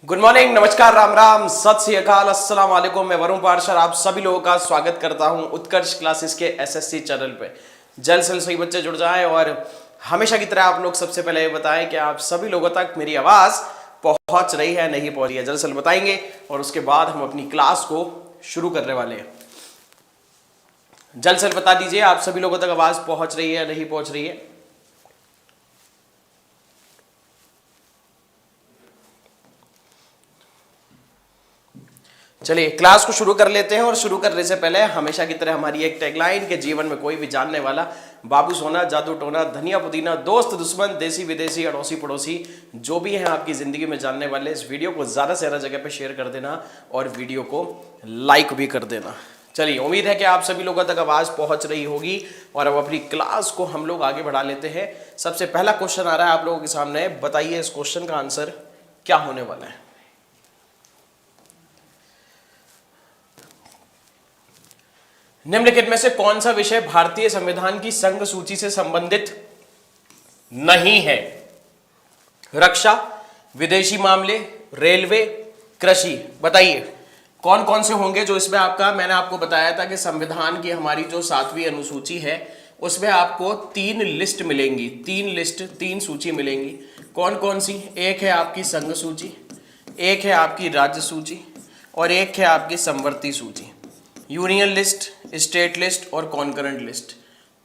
Good morning, नमस्कार, राम राम, सत श्री अकाल, अस्सलाम वालेकुम। मैं वरुण पार्षद आप सभी लोगों का स्वागत करता हूं उत्कर्ष क्लासेस के एसएससी चैनल पे। जल्द से जल्द सही बच्चे जुड़ जाएं और हमेशा की तरह आप लोग सबसे पहले ये बताएं कि आप सभी लोगों तक मेरी आवाज पहुंच रही है, नहीं पहुंच रही है। जल्द से जल्द बताएंगे और उसके बाद हम अपनी क्लास को शुरू करने वाले हैं। जल्द से जल्द बता दीजिए आप सभी लोगों तक आवाज पहुंच रही है, नहीं पहुंच रही है। चलिए क्लास को शुरू कर लेते हैं और शुरू करने से पहले हमेशा की तरह हमारी एक टैगलाइन के जीवन में कोई भी जानने वाला बाबू सोना, जादू टोना, धनिया पुदीना, दोस्त दुश्मन, देसी विदेशी, अड़ोसी पड़ोसी जो भी हैं आपकी जिंदगी में जानने वाले, इस वीडियो को ज्यादा से ज्यादा जगह पे शेयर कर देना और वीडियो को लाइक भी कर देना। चलिए उम्मीद है कि आप सभी लोगों तक आवाज पहुंच रही होगी और अब अपनी क्लास को हम लोग आगे बढ़ा लेते हैं। सबसे पहला क्वेश्चन आ रहा है आप लोगों के सामने, बताइए इस क्वेश्चन का आंसर क्या होने वाला है। निम्नलिखित में से कौन सा विषय भारतीय संविधान की संघ सूची से संबंधित नहीं है? रक्षा, विदेशी मामले, रेलवे, कृषि। बताइए कौन कौन से होंगे जो इसमें आपका, मैंने आपको बताया था कि संविधान की हमारी जो 7वीं अनुसूची है उसमें आपको 3 लिस्ट मिलेंगी, 3 सूची मिलेंगी। कौन कौन सी? एक है आपकी संघ सूची, एक है आपकी राज्य सूची और एक है आपकी समवर्ती सूची। यूनियन लिस्ट, स्टेट लिस्ट और कॉन्करेंट लिस्ट।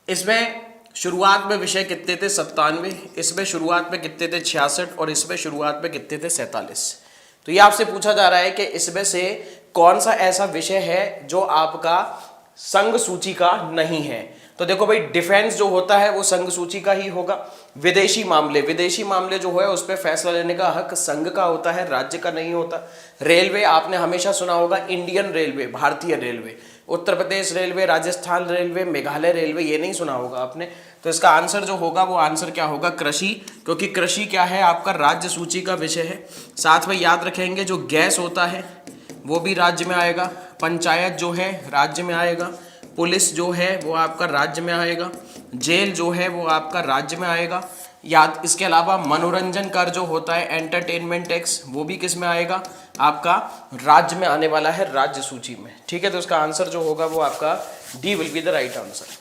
इसमें शुरुआत में विषय कितने थे? 97। इसमें शुरुआत में कितने थे? 66 और इसमें शुरुआत में कितने थे? 47। तो ये आपसे पूछा जा रहा है कि इसमें से कौन सा ऐसा विषय है जो आपका संघ सूची का नहीं है। तो देखो भाई, डिफेंस जो होता है वो संघ सूची का ही होगा। विदेशी मामले जो है उस पर फैसला लेने का हक संघ का होता है, राज्य का नहीं होता। रेलवे आपने हमेशा सुना होगा, इंडियन रेलवे, भारतीय railway, Uttar Pradesh railway, Rajasthan railway, Meghalaya railway, ये नहीं सुना होगा आपने। तो इसका आंसर जो होगा वो आंसर क्या होगा? कृषि, क्योंकि कृषि क्या है? आपका राज्य सूची का विषय है। साथ में याद रखेंगे जो गैस होता है वो भी राज्य में आएगा, पंचायत जो है राज्य में आएगा, पुलिस जो है वो आपका राज्य में आएगा, जेल जो है वो आपका राज्य में आएगा। याद, इसके अलावा मनोरंजन कर जो होता है, एंटरटेनमेंट टैक्स, वो भी किस में आएगा? आपका राज्य में आने वाला है, राज्य सूची में। ठीक है, तो इसका आंसर जो होगा वो आपका D will be the right answer.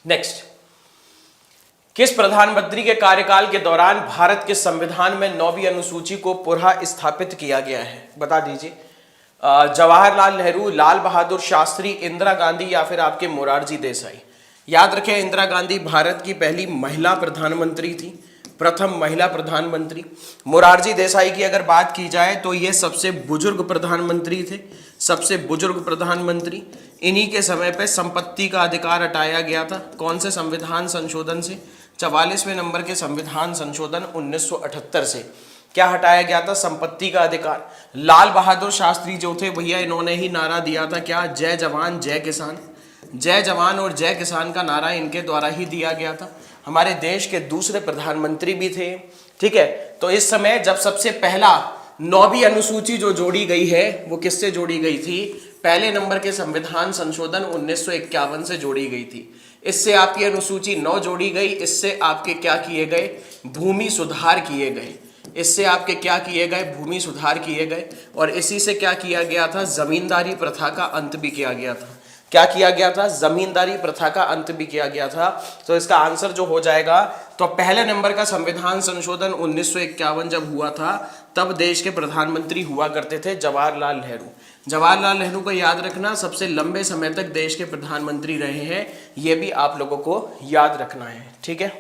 Next, किस प्रधानमंत्री के कार्यकाल के दौरान भारत के संविधान में 9वीं अनुसूची को पुनः स्थापित किया गया है? बता दीजिए। जवाहरलाल नेहरू, लाल बहादुर शास्त्री, इंदिरा गांधी या फिर आपके मोरारजी देसाई। याद रखें, इंदिरा गांधी भारत की पहली महिला प्रधानमंत्री थी, प्रथम महिला प्रधानमंत्री। मोरारजी देसाई की अगर बात की जाए तो ये सबसे बुजुर्ग प्रधानमंत्री थे, सबसे बुजुर्ग प्रधानमंत्री। इन्हीं के समय पे संपत्ति का अधिकार हटाया गया था। कौन से संविधान संशोधन से? 44वें नंबर के संविधान संशोधन 1978 से क्या हटाया गया था? संपत्ति का अधिकार। लाल बहादुर शास्त्री जो थे भैया, इन्होंने ही नारा दिया था क्या? जय जवान जय किसान। जय जवान और जय किसान का नारा इनके द्वारा ही दिया गया था। हमारे देश के दूसरे प्रधानमंत्री भी थे। ठीक है, तो इस समय जब सबसे पहला 9वीं अनुसूची जो जोड़ी गई है वो किससे जोड़ी गई थी? पहले नंबर के संविधान संशोधन 1951 से जोड़ी गई थी। इससे आपकी अनुसूची 9 जोड़ी गई। इससे आपके क्या किए गए? भूमि सुधार किए गए। इससे आपके क्या किए गए? भूमि सुधार किए गए। और इसी से क्या किया गया था? जमींदारी प्रथा का अंत भी किया गया था। क्या किया गया था? जमींदारी प्रथा का अंत भी किया गया था। तो इसका आंसर जो हो जाएगा, तो पहले नंबर का संविधान संशोधन 1951 जब हुआ था तब देश के प्रधानमंत्री हुआ करते थे जवाहरलाल नेहरू। जवाहरलाल नेहरू को याद रखना, सबसे लंबे समय तक देश के प्रधानमंत्री रहे हैं, यह भी आप लोगों को याद रखना है। ठीक है,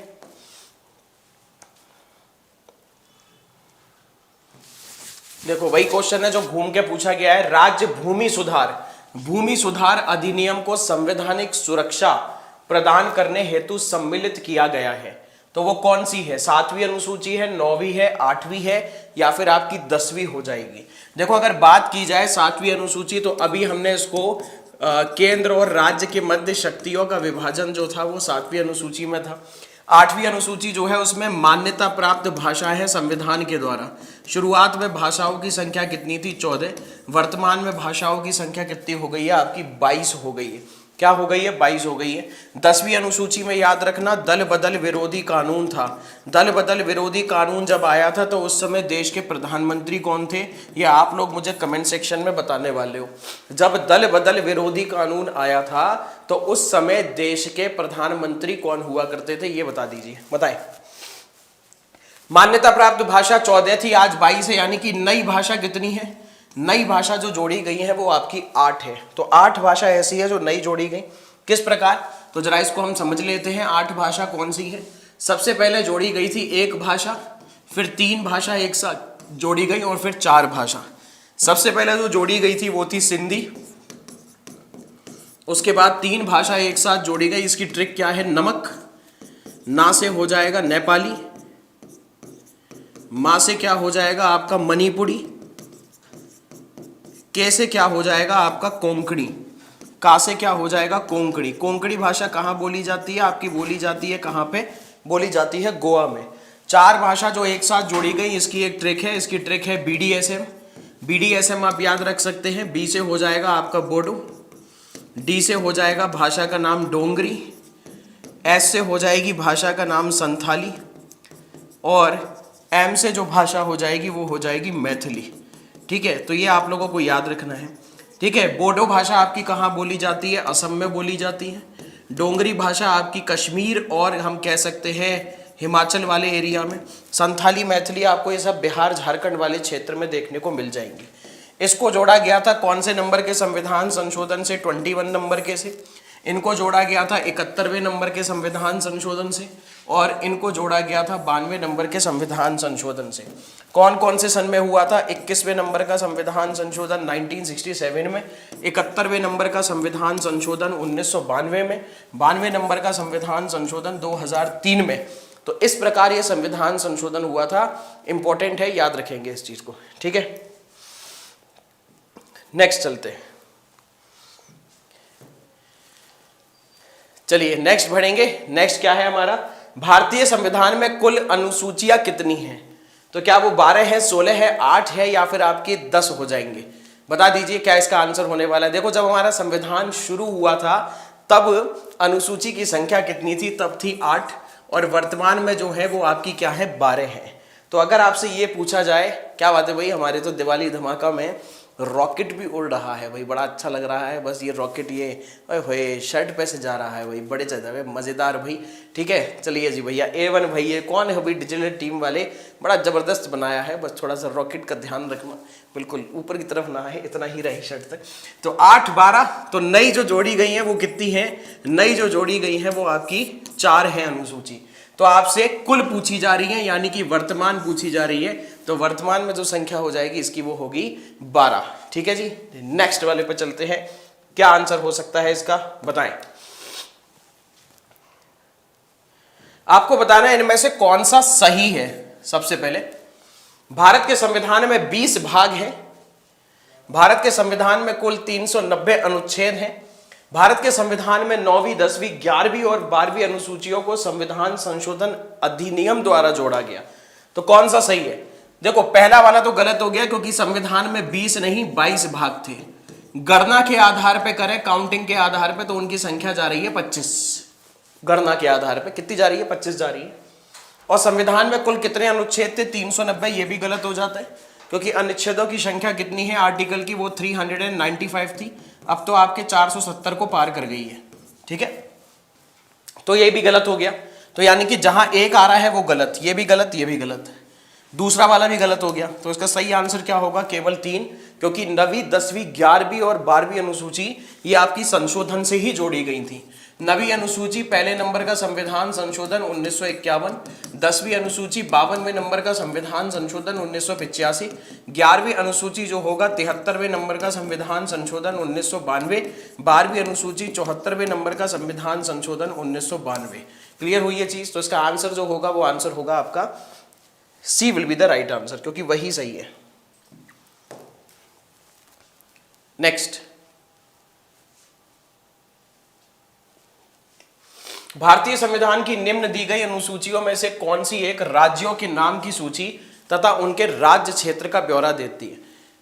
देखो वही क्वेश्चन है जो घूम के पूछा गया है। राज्य भूमि सुधार अधिनियम को संवैधानिक सुरक्षा प्रदान करने हेतु सम्मिलित किया गया है। तो वो कौन सी है? 7वीं अनुसूची है, 9वीं है, 8वीं है या फिर आपकी 10वीं हो जाएगी? देखो अगर बात की जाए 7वीं अनुसूची, तो अभी हमने इसको केंद्र और राज्य के मध्य शक्तियों का विभाजन जो था वो 7वीं अनुसूची में था। 8वीं अनुसूची जो है उसमें मान्यता प्राप्त भाषा है संविधान के द्वारा। शुरुआत में भाषाओं की संख्या कितनी थी? 14। वर्तमान में भाषाओं की संख्या कितनी हो गई है? आपकी 22 हो गई है। क्या हो गई है, 22 हो गई है। 10वीं अनुसूची में याद रखना दल बदल विरोधी कानून था। दल बदल विरोधी कानून जब आया था तो उस समय देश के प्रधानमंत्री कौन थे, ये आप लोग मुझे कमेंट सेक्शन में बताने वाले हो। जब दल बदल विरोधी कानून आया था तो उस समय देश के प्रधानमंत्री कौन हुआ करते थे, ये बता दीजिए, बताएं। मान्यता प्राप्त भाषा 14 थी, आज 22 है, यानी कि नई भाषा कितनी है, नई भाषा जो जोड़ी गई है वो आपकी 8 है। तो 8 भाषा ऐसी है जो नई जोड़ी गई। किस प्रकार, तो जरा इसको हम समझ लेते हैं। 8 भाषा कौन सी है। सबसे पहले जोड़ी गई थी एक भाषा, फिर 3 भाषा एक साथ जोड़ी गई और फिर 4 भाषा। सबसे पहले जो जोड़ी गई थी वो थी सिंधी, उसके बाद 3 भाषा एक साथ जोड़ी गई। इसकी ट्रिक क्या है, नमक, ना से हो जाएगा नेपाली, मा से क्या हो जाएगा आपका मणिपुरी, के से क्या हो जाएगा आपका कोंकणी, का से क्या हो जाएगा कोंकणी। कोंकणी भाषा कहाँ बोली जाती है आपकी, बोली जाती है कहाँ पे, बोली जाती है गोवा में। 4 भाषा जो एक साथ जोड़ी गई, इसकी एक ट्रिक है, इसकी ट्रिक है BDSM। BDSM आप याद रख सकते हैं। बी से हो जाएगा आपका बोडो, डी से हो जाएगा भाषा का नाम डोंगरी, एस से हो जाएगी भाषा का नाम संथाली, और एम से जो भाषा हो जाएगी वो हो जाएगी मैथिली। ठीक है, तो ये आप लोगों को याद रखना है। ठीक है, बोडो भाषा आपकी कहाँ बोली जाती है, असम में बोली जाती है। डोंगरी भाषा आपकी कश्मीर और हम कह सकते हैं हिमाचल वाले एरिया में। संथाली मैथिली आपको ये सब बिहार झारखंड वाले क्षेत्र में देखने को मिल जाएंगी। इसको जोड़ा गया था कौन से नंबर के संविधान संशोधन से, 21 नंबर के से। इनको जोड़ा गया था 71वें नंबर के संविधान संशोधन से, और इनको जोड़ा गया था 92 नंबर के संविधान संशोधन से। कौन कौन से सन में हुआ था, 21वें नंबर का संविधान संशोधन 1967 में, 71वें नंबर का संविधान संशोधन 1992 में, 92 नंबर का संविधान संशोधन 2003 में। तो इस प्रकार ये संविधान संशोधन हुआ था। इंपॉर्टेंट है, याद रखेंगे इस चीज को। ठीक है, नेक्स्ट चलते हैं। चलिए नेक्स्ट बढ़ेंगे। नेक्स्ट क्या है हमारा, भारतीय संविधान में कुल अनुसूचियां कितनी हैं। तो क्या वो 12 है, 16 है, 8 है, या फिर आपके 10 हो जाएंगे, बता दीजिए क्या इसका आंसर होने वाला है। देखो, जब हमारा संविधान शुरू हुआ था तब अनुसूची की संख्या कितनी थी, तब थी 8, और वर्तमान में जो है वो आपकी क्या है, 12 है। तो अगर आपसे ये पूछा जाए, क्या बात है भाई, हमारे तो दिवाली धमाका में रॉकेट भी उड़ रहा है भाई, बड़ा अच्छा लग रहा है, बस ये रॉकेट ये भाई शर्ट पे से जा रहा है भाई, बड़े ज़्यादा मज़ेदार भाई। ठीक है, चलिए जी भैया, A1 भाई, ये कौन है भाई, डिजिटल टीम वाले, बड़ा ज़बरदस्त बनाया है, बस थोड़ा सा रॉकेट का ध्यान रखना, बिल्कुल ऊपर की तरफ ना है, इतना ही रहे शर्ट तक। तो 8, 12, तो नई जो जोड़ी गई है वो कितनी है, नई जो जोड़ी गई है वो आपकी 4 है अनुसूची। तो आपसे कुल पूछी जा रही है, यानी कि वर्तमान पूछी जा रही है, तो वर्तमान में जो संख्या हो जाएगी इसकी वो होगी 12। ठीक है जी, नेक्स्ट वाले पे चलते हैं। क्या आंसर हो सकता है इसका, बताएं। आपको बताना है इनमें से कौन सा सही है। सबसे पहले, भारत के संविधान में 20 भाग हैं। भारत के संविधान में कुल 390 अनुच्छेद हैं। भारत के संविधान में 9वीं, 10वीं, 11वीं और 12वीं अनुसूचियों को संविधान संशोधन अधिनियम द्वारा जोड़ा गया। तो कौन सा सही है। देखो, पहला वाला तो गलत हो गया, क्योंकि संविधान में 20 नहीं 22 भाग थे। गणना के आधार पे करें, काउंटिंग के आधार पे, तो उनकी संख्या जा रही है 25। गणना के आधार पे कितनी जा रही है, 25 जा रही है। और संविधान में कुल कितने अनुच्छेद थे, 390। ये भी गलत हो जाता है, क्योंकि अनुच्छेदों की संख्या कितनी है आर्टिकल की, वो 395 थी। अब तो आपके 470 को पार कर गई है। ठीक है, तो ये भी गलत हो गया। तो यानी कि जहां एक आ रहा है वो गलत, ये भी गलत, ये भी गलत, दूसरा वाला भी गलत हो गया। तो इसका सही आंसर क्या होगा, केवल 3, क्योंकि 9वीं, 10वीं, 11वीं और 12वीं अनुसूची ये आपकी संशोधन से ही जोड़ी गई थी। 9वीं अनुसूची पहले नंबर का संविधान संशोधन 1951, 10वीं अनुसूची 52वें नंबर का संविधान संशोधन 1985, 11वीं अनुसूची जो होगा 73वें नंबर का संविधान संशोधन 1992, 12वीं अनुसूची 74वें नंबर का संविधान संशोधन 1992। क्लियर हुई ये चीज। तो इसका आंसर जो होगा वो आंसर होगा आपका C will be the right answer, क्योंकि वही सही है। नेक्स्ट, भारतीय संविधान की निम्न दी गई अनुसूचियों में से कौन सी एक राज्यों के नाम की सूची तथा उनके राज्य क्षेत्र का ब्यौरा देती है।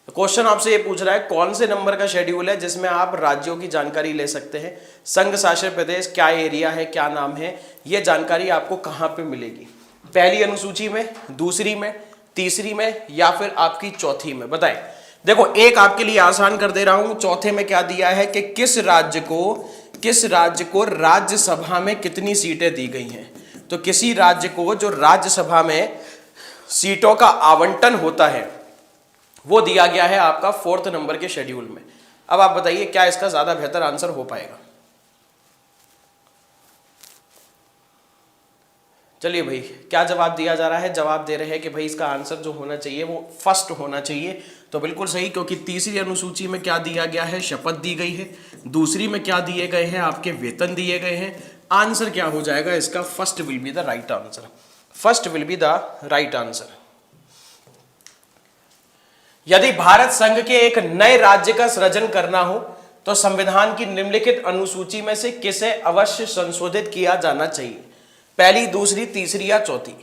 क्वेश्चन आपसे ये पूछ रहा है कौन से नंबर का शेड्यूल है जिसमें आप राज्यों की जानकारी ले सकते हैं, संघ शासित प्रदेश क्या एरिया है, क्या नाम है, ये जानकारी आपको कहां पे मिलेगी? पहली अनुसूची में, दूसरी में, तीसरी में या फिर आपकी चौथी में? बताएं। देखो एक आपके लिए आसान कर दे रहा हूं, चौथे में क्या दिया है कि किस राज्य को राज्यसभा में कितनी सीटें दी गई हैं। तो किसी राज्य को जो राज्यसभा में सीटों का आवंटन होता है वो दिया गया है आपका 4th नंबर के शेड्यूल में। अब आप बताइए क्या इसका ज्यादा बेहतर आंसर हो पाएगा? चलिए भाई, क्या जवाब दिया जा रहा है? जवाब दे रहे हैं कि भाई इसका आंसर जो होना चाहिए वो फर्स्ट होना चाहिए। तो बिल्कुल सही, क्योंकि तीसरी अनुसूची में क्या दिया गया है? शपथ दी गई है। दूसरी में क्या दिए गए हैं? आपके वेतन दिए गए हैं। आंसर क्या हो जाएगा इसका? First will be the right answer. First will be the right answer. यदि भारत संघ के एक नए राज्य का सृजन करना हो तो संविधान की निम्नलिखित अनुसूची में से किसे अवश्य संशोधित किया जाना चाहिए? पहली, दूसरी, तीसरी या चौथी?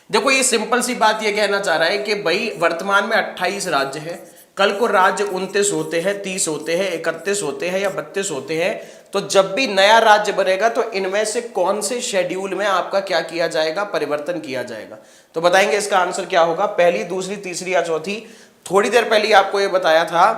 देखो ये सिंपल सी बात ये कहना चाह रहा है कि भाई वर्तमान में 28 राज्य है, कल को राज्य 29 होते हैं, 30 होते हैं, 31 होते हैं या 32 होते हैं। तो जब भी नया राज्य बनेगा तो इनमें से कौन से शेड्यूल में आपका क्या किया जाएगा? परिवर्तन किया जाएगा। तो बताएंगे इसका आंसर क्या होगा? पहली, दूसरी, तीसरी या चौथी? थोड़ी देर पहले आपको यह बताया था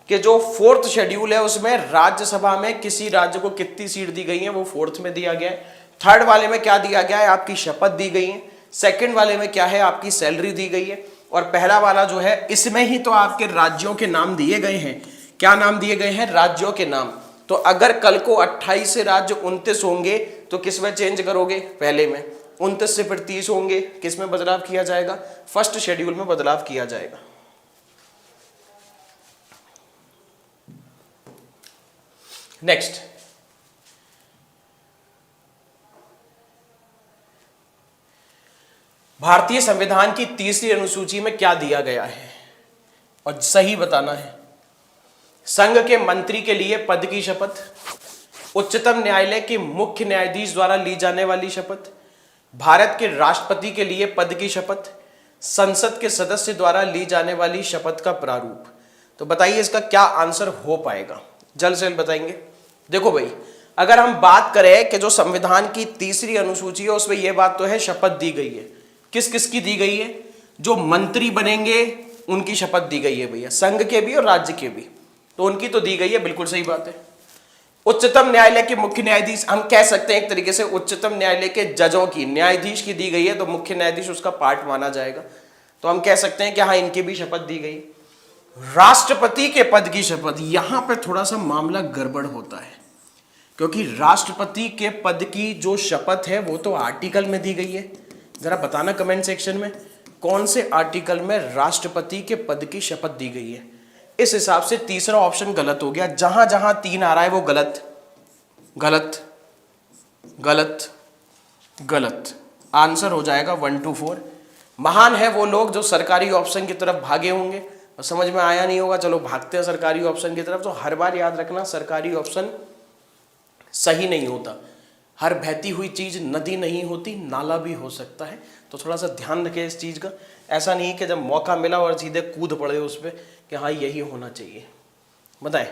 कि जो 4th शेड्यूल है उसमें राज्यसभा में किसी राज्य को कितनी सीट दी गई है वो 4th में दिया गया है। 3rd वाले में क्या दिया गया है? आपकी शपथ दी गई है। 2nd वाले में क्या है? आपकी सैलरी दी गई है। और पहला वाला जो है इसमें ही तो आपके राज्यों के नाम दिए गए हैं। क्या नाम दिए गए हैं? राज्यों के नाम। तो अगर कल को 28 से राज्य 29 होंगे तो किस में चेंज करोगे? पहले में। 29 से फिर 30 होंगे, किस में बदलाव किया जाएगा? फर्स्ट शेड्यूल में बदलाव किया जाएगा। नेक्स्ट, भारतीय संविधान की तीसरी अनुसूची में क्या दिया गया है और सही बताना है। संघ के मंत्री के लिए पद की शपथ, उच्चतम न्यायालय के मुख्य न्यायाधीश द्वारा ली जाने वाली शपथ, भारत के राष्ट्रपति के लिए पद की शपथ, संसद के सदस्य द्वारा ली जाने वाली शपथ का प्रारूप। तो बताइए इसका क्या आंसर हो पाएगा? जल्द से जल्द बताएंगे। देखो भाई, अगर हम बात करें कि जो संविधान की तीसरी अनुसूची है उसमें यह बात तो है शपथ दी गई है। किस किस की दी गई है? जो मंत्री बनेंगे उनकी शपथ दी गई है भैया, संघ के भी और राज्य के भी, तो उनकी तो दी गई है, बिल्कुल सही बात है। उच्चतम न्यायालय के मुख्य न्यायाधीश, हम कह सकते हैं एक तरीके से उच्चतम न्यायालय के जजों की, न्यायाधीश की दी गई है तो मुख्य न्यायाधीश उसका पार्ट माना जाएगा। तो हम कह सकते हैं कि हाँ इनकी भी शपथ दी गई। राष्ट्रपति के पद की शपथ, यहां पर थोड़ा सा मामला गड़बड़ होता है, क्योंकि राष्ट्रपति के पद की जो शपथ है वो तो आर्टिकल में दी गई है। जरा बताना कमेंट सेक्शन में कौन से आर्टिकल में राष्ट्रपति के पद की शपथ दी गई है। इस हिसाब से तीसरा ऑप्शन गलत हो गया। जहां जहां 3 आ रहा है वो गलत गलत गलत गलत। आंसर हो जाएगा 1 2 4। महान है वो लोग जो सरकारी ऑप्शन की तरफ भागे होंगे और समझ में आया नहीं होगा, चलो भागते हैं सरकारी ऑप्शन की तरफ। तो हर बार याद रखना सरकारी ऑप्शन सही नहीं होता। हर बहती हुई चीज नदी नहीं होती, नाला भी हो सकता है। तो थोड़ा सा ध्यान रखें इस चीज का। ऐसा नहीं कि जब मौका मिला और सीधे कूद पड़े उस पर कि हाँ यही होना चाहिए। बताएं,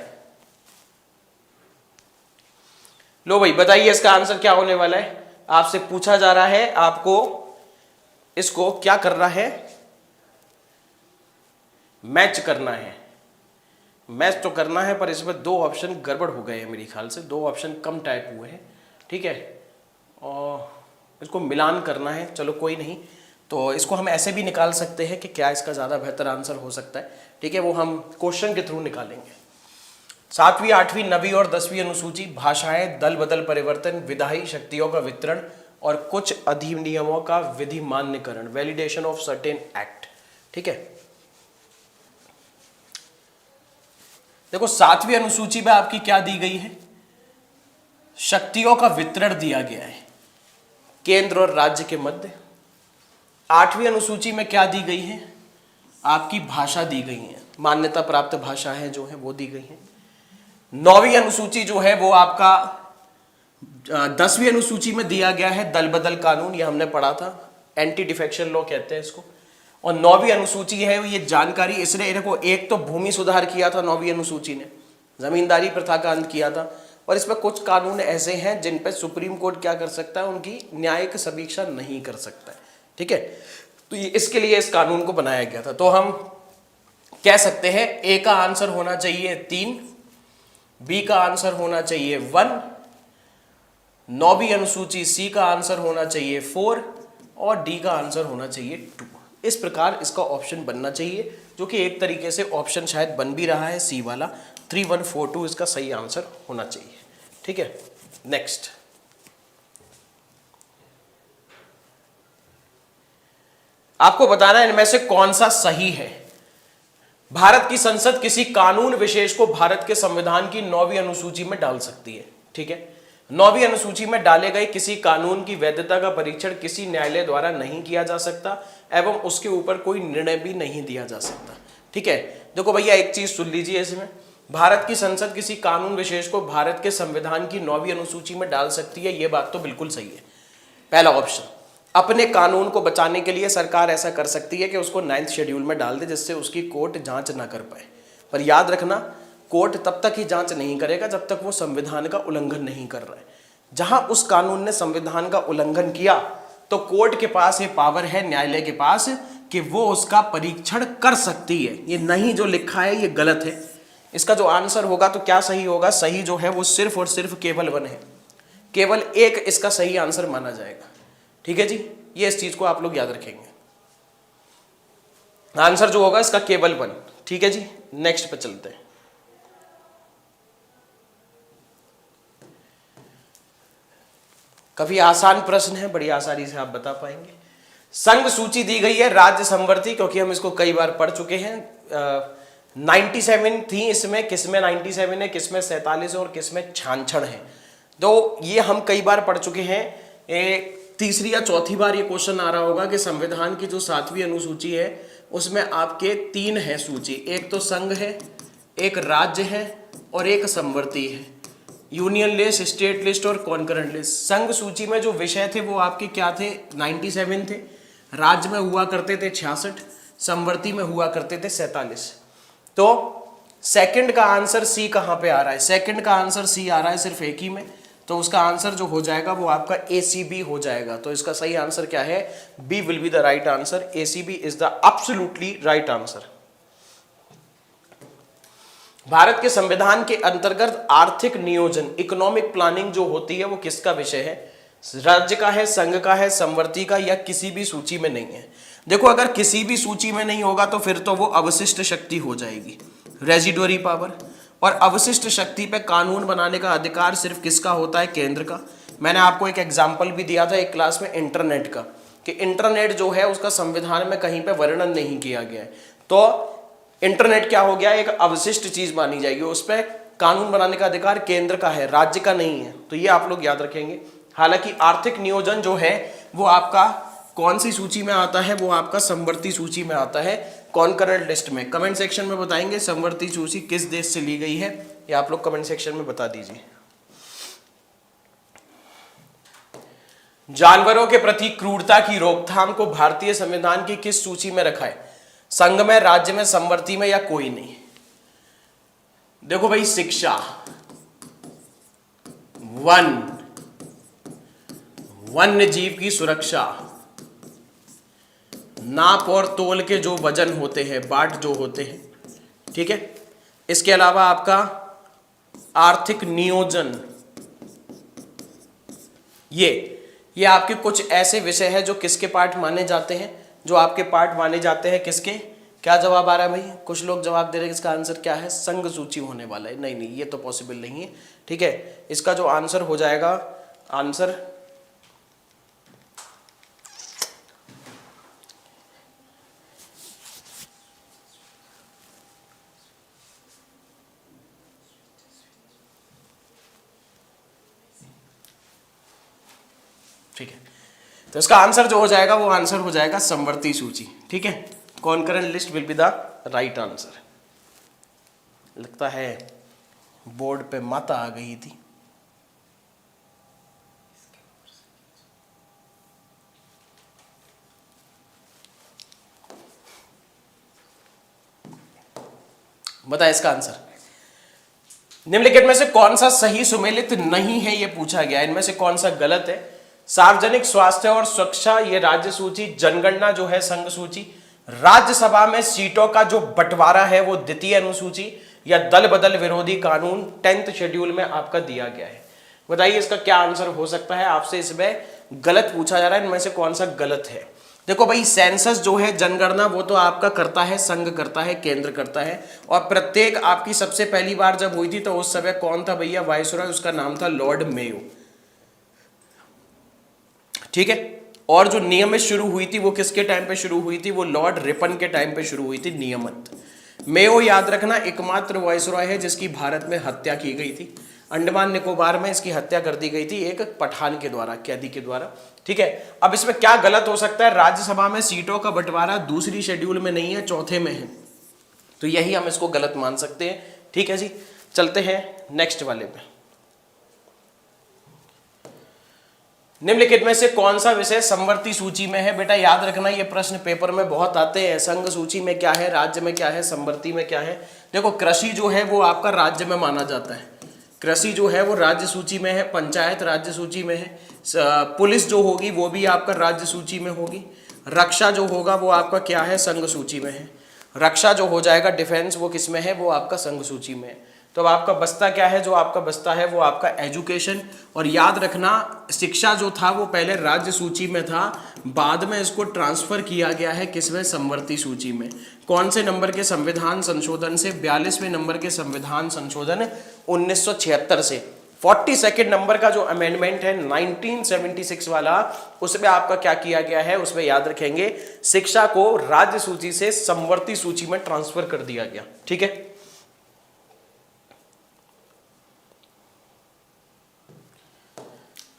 लो भाई बताइए इसका आंसर क्या होने वाला है। आपसे पूछा जा रहा है, आपको इसको क्या करना है? मैच करना है। मैच तो करना है पर इसमें 2 ऑप्शन गड़बड़ हो गए हैं मेरे ख्याल से, 2 ऑप्शन कम टाइप हुए हैं। ठीक है, और इसको मिलान करना है। चलो कोई नहीं, तो इसको हम ऐसे भी निकाल सकते हैं कि क्या इसका ज़्यादा बेहतर आंसर हो सकता है। ठीक है, वो हम क्वेश्चन के थ्रू निकालेंगे। 7वीं, 8वीं, 9वीं और 10वीं अनुसूची, भाषाएं, दल बदल परिवर्तन, विधायी शक्तियों का वितरण और कुछ अधिनियमों का विधि मान्यकरण, वैलिडेशन ऑफ सर्टेन एक्ट। ठीक है, देखो 7वीं अनुसूची में आपकी क्या दी गई है? शक्तियों का वितरण दिया गया है केंद्र और राज्य के मध्य। 8वीं अनुसूची में क्या दी गई है? आपकी भाषा दी गई है, मान्यता प्राप्त भाषाएं जो है वो दी गई हैं। 9वीं अनुसूची जो है वो आपका 10वीं अनुसूची में दिया गया है दल बदल कानून, ये हमने पढ़ा था, एंटी डिफेक्शन लॉ कहते हैं इसको। और 9वीं अनुसूची है ये जानकारी इसने, देखो एक तो भूमि सुधार किया था 9वीं अनुसूची ने, जमींदारी प्रथा का अंत किया था, और इसमें कुछ कानून ऐसे हैं जिन पे सुप्रीम कोर्ट क्या कर सकता है, उनकी न्यायिक समीक्षा नहीं कर सकता है। ठीक है, तो ये इसके लिए इस कानून को बनाया गया था। तो हम कह सकते हैं ए का आंसर होना चाहिए 3, बी का आंसर होना चाहिए 1, 9वीं अनुसूची सी का आंसर होना चाहिए 4 और डी का आंसर होना चाहिए 2। इस प्रकार इसका ऑप्शन बनना चाहिए, जो कि एक तरीके से ऑप्शन शायद बन भी रहा है, सी वाला 3142 इसका सही आंसर होना चाहिए। ठीक है, नेक्स्ट आपको बताना है इनमें से कौन सा सही है। भारत की संसद किसी कानून विशेष को भारत के संविधान की 9वीं अनुसूची में डाल सकती है। ठीक है, 9वीं अनुसूची में डाले गए किसी कानून की वैधता का परीक्षण किसी न्यायालय द्वारा नहीं किया जा सकता एवं उसके ऊपर कोई निर्णय भी नहीं दिया जा सकता। ठीक है, देखो भैया एक चीज सुन लीजिए, इसमें भारत की संसद किसी कानून विशेष को भारत के संविधान की 9वीं अनुसूची में डाल सकती है, यह बात तो बिल्कुल सही है। पहला ऑप्शन, अपने कानून को बचाने के लिए सरकार ऐसा कर सकती है कि उसको 9th शेड्यूल में डाल दे, जिससे उसकी कोर्ट जांच ना कर पाए। पर याद रखना, कोर्ट तब तक ही जांच नहीं करेगा जब तक वो संविधान का उल्लंघन नहीं कर रहा है। जहां उस कानून ने संविधान का उल्लंघन किया तो कोर्ट के पास ये पावर है, न्यायालय के पास, कि वो उसका परीक्षण कर सकती है। ये नहीं जो लिखा है ये गलत है। इसका जो आंसर होगा तो क्या सही होगा, सही जो है वो सिर्फ और सिर्फ केवल 1 है, केवल 1 इसका सही आंसर माना जाएगा। ठीक है जी, ये इस चीज को आप लोग याद रखेंगे, आंसर जो होगा इसका केवल 1। ठीक है जी, नेक्स्ट पे चलते हैं। काफी आसान प्रश्न है, बड़ी आसानी से आप बता पाएंगे। संघ सूची दी गई है राज्य संवर्ती, क्योंकि हम इसको कई बार पढ़ चुके हैं। 97 थी इसमें, किसमें 97 है, किसमें 47 है और किसमें 66 है। तो ये हम कई बार पढ़ चुके हैं। तीसरी या चौथी बार ये क्वेश्चन आ रहा होगा कि संविधान की जो 7वीं अनुसूची है उसमें आपके 3 है सूची, एक तो संघ है, एक राज्य है और एक संवर्ती है। यूनियन लिस्ट, स्टेट लिस्ट और कॉन्करेंट लिस्ट। संघ सूची में जो विषय थे वो आपके क्या थे, 97 थे। राज्य में हुआ करते थे 66, संवर्ती में हुआ करते थे 47। तो सेकंड का आंसर सी कहां पे आ रहा है, सेकंड का आंसर सी आ रहा है सिर्फ एक ही में, तो उसका आंसर जो हो जाएगा वो आपका ACB हो जाएगा। तो इसका सही आंसर क्या है, B will be the right answer. ACB is the absolutely right answer. Bharat के संविधान के अंतर्गत आर्थिक नियोजन, इकोनॉमिक प्लानिंग जो होती है वो किसका विषय है, राज्य का है, संघ का है, संवर्ती का, या किसी भी सूची में नहीं है। देखो अगर किसी भी सूची में नहीं होगा तो फिर तो वो अवशिष्ट शक्ति हो जाएगी, रेजिडुअरी पावर। और अवशिष्ट शक्ति पे कानून बनाने का अधिकार सिर्फ किसका होता है, केंद्र का। मैंने आपको एक एग्जाम्पल भी दिया था एक क्लास में इंटरनेट का, कि इंटरनेट जो है उसका संविधान में कहीं पे वर्णन नहीं किया गया है। तो इंटरनेट क्या हो गया, एक अवशिष्ट चीज मानी जाएगी, उस पर कानून बनाने का अधिकार केंद्र का है, राज्य का नहीं है। तो ये आप लोग याद रखेंगे। हालांकि आर्थिक नियोजन जो है वो आपका कौन सी सूची में आता है, वो आपका संवर्ती सूची में आता है, कॉन्करेंट लिस्ट में। कमेंट सेक्शन में बताएंगे संवर्ती सूची किस देश से ली गई है, ये आप लोग कमेंट सेक्शन में बता दीजिए। जानवरों के प्रति क्रूरता की रोकथाम को भारतीय संविधान की किस सूची में रखा है, संघ में, राज्य में, संवर्ती में, या कोई नहीं। देखो भाई, शिक्षा, वन्य जीव की सुरक्षा, नाप और तोल के जो वजन होते हैं, बाट जो होते हैं, ठीक है। इसके अलावा आपका आर्थिक नियोजन, ये आपके कुछ ऐसे विषय हैं जो किसके पार्ट माने जाते हैं, जो आपके पार्ट माने जाते हैं किसके। क्या जवाब आ रहा है भाई, कुछ लोग जवाब दे रहे हैं इसका आंसर क्या है, संघ सूची होने वाला है। नहीं, ये तो पॉसिबल नहीं है, ठीक है। इसका जो आंसर हो जाएगा, आंसर ठीक है, तो इसका आंसर जो हो जाएगा वो आंसर हो जाएगा संवर्ती सूची, ठीक है। Concurrent list will be the right answer. लगता है बोर्ड पे माता आ गई थी। बताए इसका आंसर। निम्नलिखित में से कौन सा सही सुमेलित नहीं है, यह पूछा गया। इनमें से कौन सा गलत है। सार्वजनिक स्वास्थ्य और सुरक्षा, ये राज्य सूची। जनगणना जो है संघ सूची। राज्यसभा में सीटों का जो बंटवारा है वो द्वितीय अनुसूची, या दल बदल विरोधी कानून 10th शेड्यूल में आपका दिया गया है। बताइए इसका क्या आंसर हो सकता है। आपसे इसमें गलत पूछा जा रहा है, इनमें से कौन सा गलत है। देखो भाई, सेंसस जो है, जनगणना, वो तो आपका करता है संघ, करता है केंद्र, करता है। और प्रत्येक आपकी सबसे पहली बार जब हुई थी तो उस समय कौन था भैया, वायसरॉय, उसका नाम था लॉर्ड मेयो। ठीक है। और जो नियमित शुरू हुई थी वो किसके टाइम पे शुरू हुई थी, वो लॉर्ड रिपन के टाइम पे शुरू हुई थी नियमित। मेयो, याद रखना, एकमात्र वायसरॉय है जिसकी भारत में हत्या की गई थी। अंडमान निकोबार में इसकी हत्या कर दी गई थी एक पठान के द्वारा, कैदी के द्वारा। ठीक है। अब इसमें क्या गलत हो सकता है। राज्यसभा में सीटों का बंटवारा दूसरी शेड्यूल में नहीं है, चौथे में है, तो यही हम इसको गलत मान सकते हैं। ठीक है जी, चलते हैं नेक्स्ट वाले पे। निम्नलिखित में से कौन सा विषय समवर्ती सूची में है। बेटा याद रखना, ये प्रश्न पेपर में बहुत आते हैं। संघ सूची में क्या है, राज्य में क्या है, समवर्ती में क्या है। देखो, कृषि जो है वो आपका राज्य में माना जाता है, कृषि जो है वो राज्य सूची में है। पंचायत राज्य सूची में है। पुलिस जो होगी वो भी आपका राज्य सूची में होगी। रक्षा जो होगा वो आपका क्या है, संघ सूची में है। रक्षा जो हो जाएगा, डिफेंस, वो किस में है, वो आपका संघ सूची में है। तो अब आपका बस्ता क्या है, जो आपका बस्ता है वो आपका एजुकेशन। और याद रखना, शिक्षा जो था वो पहले राज्य सूची में था, बाद में इसको ट्रांसफर किया गया है किसमें, समवर्ती सूची में। कौन से नंबर के संविधान संशोधन से, 42वें नंबर के संविधान संशोधन 1976 से। 42nd नंबर का जो अमेंडमेंट है 1976 वाला, उसमें आपका क्या किया गया है, उसमें याद रखेंगे, शिक्षा को राज्य सूची से समवर्ती सूची में ट्रांसफर कर दिया गया। ठीक है।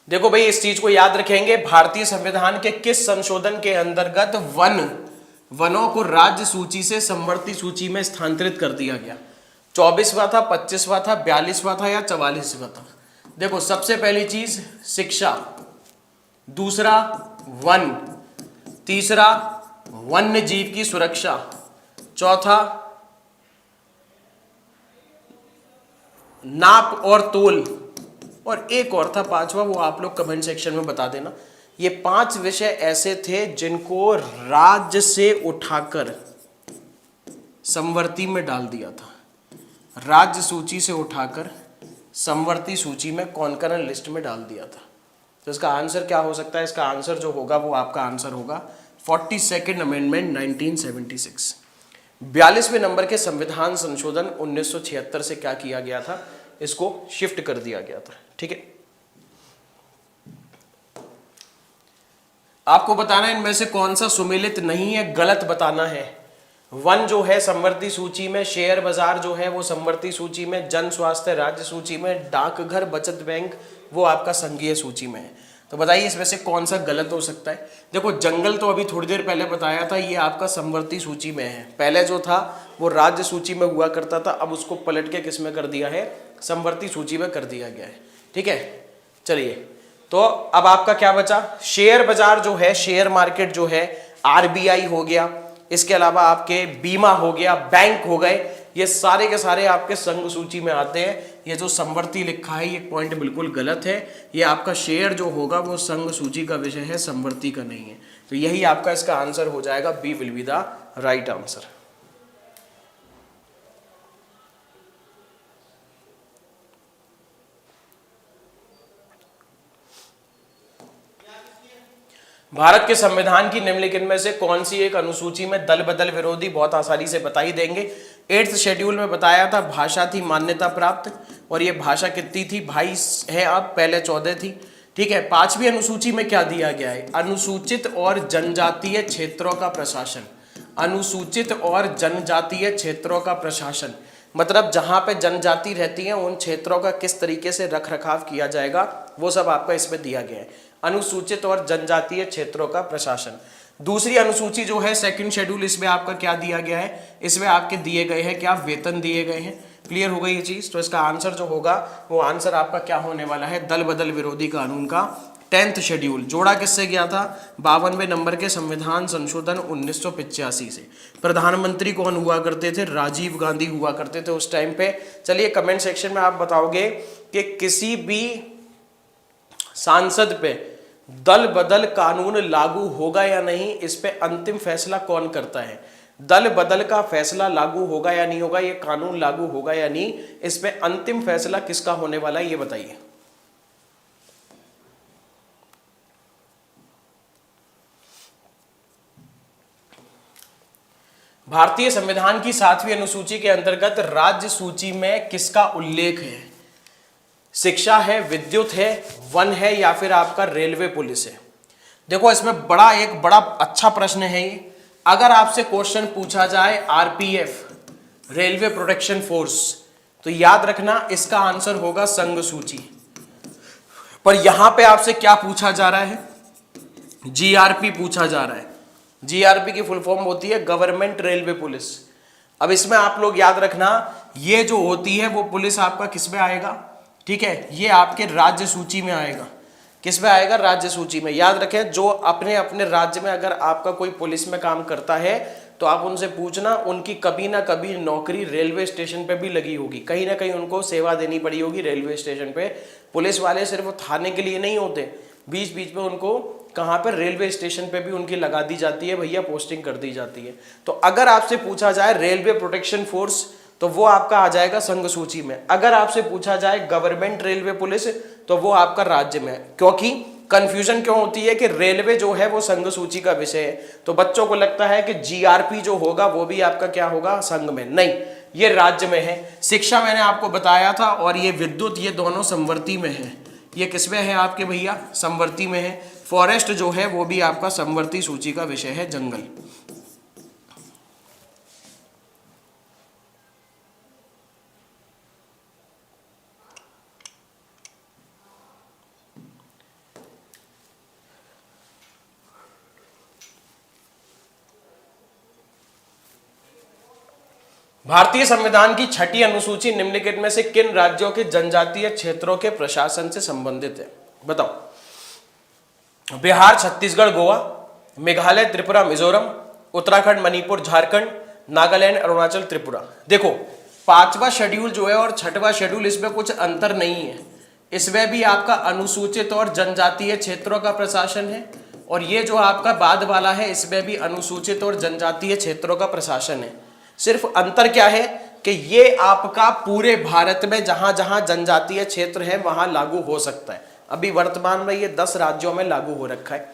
देखो भाई, इस चीज को याद रखेंगे, भारतीय संविधान के किस संशोधन के अंतर्गत वनों को राज्य सूची से समवर्ती सूची में स्थानांतरित कर दिया गया। 24वां था, 25वां था, 42वां था या 44वां था। देखो, सबसे पहली चीज शिक्षा, दूसरा वन, तीसरा वन्य जीव की सुरक्षा, चौथा नाप और तोल, और एक और था पांचवा, वो आप लोग कमेंट सेक्शन में बता देना। ये 5 विषय ऐसे थे जिनको राज्य से उठाकर समवर्ती में डाल दिया था। राज्य सूची से उठाकर समवर्ती सूची में कॉन्करेंट लिस्ट में डाल दिया था। तो इसका आंसर क्या हो सकता है। इसका आंसर जो होगा वो आपका आंसर होगा 42nd अमेंडमेंट 1976। 42वें नंबर के संविधान संशोधन 1976 से क्या किया गया था, इसको शिफ्ट कर दिया गया था। ठीक है। आपको बताना है इनमें से कौन सा सुमेलित नहीं है, गलत बताना है। वन जो है समवर्ती सूची में, शेयर बाजार जो है वो समवर्ती सूची में, जन स्वास्थ्य राज्य सूची में, डाकघर बचत बैंक वो आपका संघीय सूची में है। तो बताइए इसमें से कौन सा गलत हो सकता है। देखो, जंगल तो अभी थोड़ी देर पहले बताया था, ये आपका समवर्ती सूची में है। पहले जो था वो राज्य सूची में हुआ करता था, अब उसको पलट के किस में कर दिया है, समवर्ती सूची में कर दिया गया है। ठीक है। चलिए, तो अब आपका क्या बचा, शेयर बाजार जो है, शेयर मार्केट जो है, आरबीआई हो गया, इसके अलावा आपके बीमा हो गया, बैंक हो गए, ये सारे के सारे आपके संघ सूची में आते हैं। ये जो समवर्ती लिखा है ये पॉइंट बिल्कुल गलत है। ये आपका शेयर जो होगा वो संघ सूची का विषय है, समवर्ती का नहीं है। तो यही आपका इसका आंसर हो जाएगा, B will be the right answer. Bharat के संविधान की निम्नलिखित में से कौन सी एक अनुसूची में दल बदल विरोधी, बहुत आसानी से बता ही देंगे। 8th शेड्यूल में बताया था भाषा थी मान्यता प्राप्त, और ये भाषा कितनी थी, 22 है, अब पहले 14 थी। ठीक है। 5वीं अनुसूची में क्या दिया गया है, अनुसूचित और जनजातीय क्षेत्रों का प्रशासन। अनुसूचित और जनजातीय क्षेत्रों का प्रशासन मतलब जहां पे जनजाति रहती है उन क्षेत्रों का किस तरीके से रख रखाव किया जाएगा, वो सब आपका इसमें दिया गया है। अनुसूचित और जनजातीय क्षेत्रों का प्रशासन। दूसरी अनुसूची जो है 2nd शेड्यूल, इसमें आपका क्या दिया गया है, इसमें आपके दिए गए हैं क्या, वेतन दिए गए हैं। क्लियर हो गई ये चीज। तो इसका आंसर जो होगा वो आंसर आपका क्या होने वाला है, दल बदल विरोधी कानून का 10th शेड्यूल जोड़ा किससे गया था? 52वें नंबर के संविधान संशोधन 1985 से। प्रधानमंत्री कौन हुआ करते थे? राजीव गांधी हुआ करते थे उस टाइम पे। चलिए कमेंट सेक्शन में आप बताओगे कि किसी भी सांसद पे दल बदल कानून लागू होगा या नहीं, इस पे अंतिम फैसला कौन करता है? दल बदल का फैसला लागू होगा या नहीं होगा, ये कानून लागू होगा या नहीं, इस पे अंतिम फैसला किसका होने वाला है, ये बताइए। भारतीय संविधान की 7वीं अनुसूची के अंतर्गत राज्य सूची में किसका उल्लेख है? शिक्षा है, विद्युत है, वन है, या फिर आपका रेलवे पुलिस है? देखो इसमें एक बड़ा अच्छा प्रश्न है ये। अगर आपसे क्वेश्चन पूछा जाए आरपीएफ, रेलवे प्रोटेक्शन फोर्स, तो याद रखना इसका आंसर होगा संघ सूची। पर यहां पे आपसे क्या पूछा जा रहा है? जीआरपी पूछा जा रहा है। जीआरपी की फुल फॉर्म होती है गवर्नमेंट रेलवे पुलिस। अब इसमें आप लोग याद रखना, ये जो होती है वो पुलिस आपका किस में आएगा? ठीक है, ये आपके राज्य सूची में आएगा। किस में आएगा? राज्य सूची में। याद रखें, जो अपने अपने राज्य में अगर आपका कोई पुलिस में काम करता है तो आप उनसे पूछना, उनकी कभी ना कभी नौकरी रेलवे स्टेशन पे भी लगी होगी, कहीं ना कहीं उनको सेवा देनी पड़ी होगी रेलवे स्टेशन पे। पुलिस वाले सिर्फ थाने के लिए नहीं होते, बीच बीच में उनको कहाँ पर रेलवे स्टेशन पे भी उनकी लगा दी जाती है भैया, पोस्टिंग कर दी जाती है। तो अगर आपसे पूछा जाए रेलवे प्रोटेक्शन फोर्स तो वो आपका आ जाएगा संघ सूची में। अगर आपसे पूछा जाए गवर्नमेंट रेलवे पुलिस तो वो आपका राज्य में है। क्योंकि कंफ्यूजन क्यों होती है कि रेलवे जो है वो संघ सूची का विषय है, तो बच्चों को लगता है कि जीआरपी जो होगा वो भी आपका क्या होगा? संघ में। नहीं, ये राज्य में है। शिक्षा मैंने आपको बताया था, और ये विद्युत, ये दोनों समवर्ती में है। ये किसमें है आपके भैया? समवर्ती में है। फॉरेस्ट जो है वो भी आपका समवर्ती सूची का विषय है, जंगल। भारतीय संविधान की 6ठी अनुसूची निम्नलिखित में से किन राज्यों के जनजातीय क्षेत्रों के प्रशासन से संबंधित है? बताओ। बिहार, छत्तीसगढ़, गोवा, मेघालय, त्रिपुरा, मिजोरम, उत्तराखंड, मणिपुर, झारखंड, नागालैंड, अरुणाचल, त्रिपुरा। देखो 5वां शेड्यूल जो है और 6वां शेड्यूल, इसमें कुछ अंतर नहीं है। इसमें भी आपका अनुसूचित और जनजातीय क्षेत्रों का प्रशासन है, और ये जो आपका बाद वाला है इसमें भी अनुसूचित और जनजातीय क्षेत्रों का प्रशासन है। सिर्फ अंतर क्या है कि ये आपका पूरे भारत में जहां जहां जनजातीय क्षेत्र है वहां लागू हो सकता है। अभी वर्तमान में ये 10 राज्यों में लागू हो रखा है,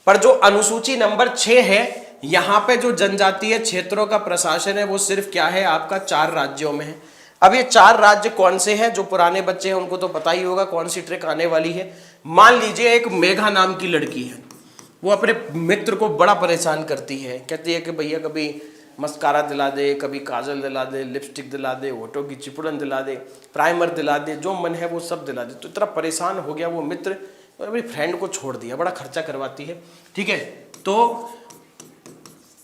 पर जो अनुसूची नंबर 6 है यहां पे जो जनजातीय क्षेत्रों का प्रशासन है वो सिर्फ क्या है आपका 4 राज्यों में है। अब ये 4 राज्य कौन से हैं? जो पुराने बच्चे हैं उनको तो पता ही होगा कौन सी ट्रिक आने वाली है। मान लीजिए एक मेघा नाम की लड़की है, वो अपने मित्र को बड़ा परेशान करती है, कहती है कि भैया कभी मस्कारा दिला दे, कभी काजल दिला दे, लिपस्टिक दिला दे, होठों की चिपड़न दिला दे, प्राइमर दिला दे, जो मन है वो सब दिला दे। तो इतना परेशान हो गया वो मित्र, अपनी फ्रेंड को छोड़ दिया, बड़ा खर्चा करवाती है। ठीक है, तो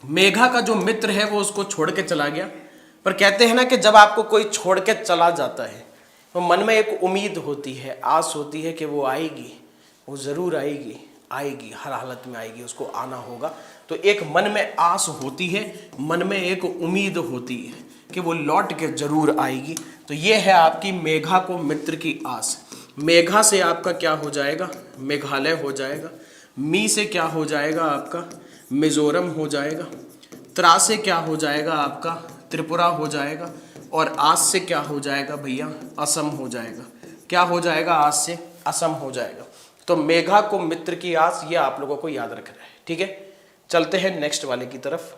मेघा का जो मित्र है वो उसको छोड़ के चला गया। पर कहते हैं ना कि जब आपको कोई छोड़ के चला जाता है तो मन में एक उम्मीद होती है, आस होती है कि वो आएगी, वो ज़रूर आएगी, आएगी, हर हालत में आएगी, उसको आना होगा। तो एक मन में आस होती है, मन में एक उम्मीद होती है कि वो लौट के जरूर आएगी। तो ये है आपकी मेघा को मित्र की आस। मेघा से आपका क्या हो जाएगा? मेघालय हो जाएगा। मी से क्या हो जाएगा आपका? मिजोरम हो जाएगा। त्रा से क्या हो जाएगा आपका? त्रिपुरा हो जाएगा। और आस से क्या हो जाएगा भैया? असम हो जाएगा। क्या हो जाएगा? आस से असम हो जाएगा। तो मेघा को मित्र की आस, ये आप लोगों को याद रखना है। ठीक है, चलते हैं नेक्स्ट वाले की तरफ।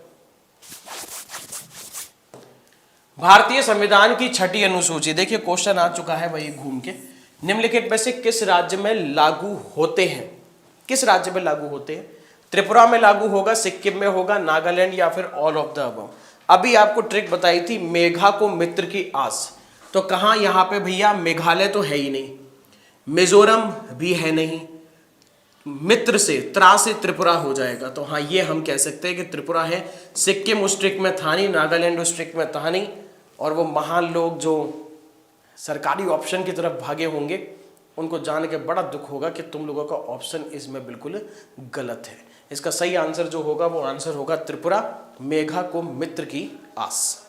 भारतीय संविधान की 6ठी अनुसूची, देखिए क्वेश्चन आ चुका है वही घूम के। निम्नलिखित में से किस राज्य में लागू होते हैं? किस राज्य में लागू होते हैं? त्रिपुरा में लागू होगा, सिक्किम में होगा, नागालैंड, या फिर ऑल ऑफ द अबव। अभी आपको ट्रिक बताई थी मेघा को मित्र की आस, तो कहां यहां पे भैया? मेघालय तो है ही नहीं, मिजोरम भी है नहीं, मित्र से त्रा से त्रिपुरा हो जाएगा। तो हाँ, ये हम कह सकते हैं कि त्रिपुरा है। सिक्किम उस ट्रिक में था नहीं, नागालैंड उस ट्रिक में था नहीं, और वो महान लोग जो सरकारी ऑप्शन की तरफ भागे होंगे उनको जान के बड़ा दुख होगा कि तुम लोगों का ऑप्शन इसमें बिल्कुल गलत है। इसका सही आंसर जो होगा वो आंसर होगा त्रिपुरा, मेघा को मित्र की आस।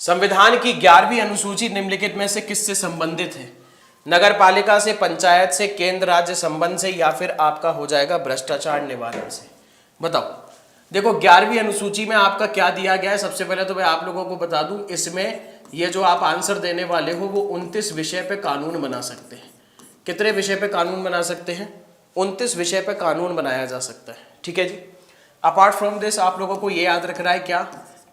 संविधान की 11वीं अनुसूची निम्नलिखित में से किससे संबंधित है? नगर पालिका से, पंचायत से, केंद्र राज्य संबंध से, या फिर आपका हो जाएगा भ्रष्टाचार निवारण से। बताओ। देखो 11वीं अनुसूची में आपका क्या दिया गया है, सबसे पहले तो मैं आप लोगों को बता दूं, इसमें ये जो आप आंसर देने वाले हो वो 29 विषय पे कानून बना सकते हैं। कितने विषय पे कानून बना सकते हैं? 29 विषय पे कानून बनाया जा सकता है। ठीक है जी। अपार्ट फ्रॉम दिस आप लोगों को ये याद रखना है क्या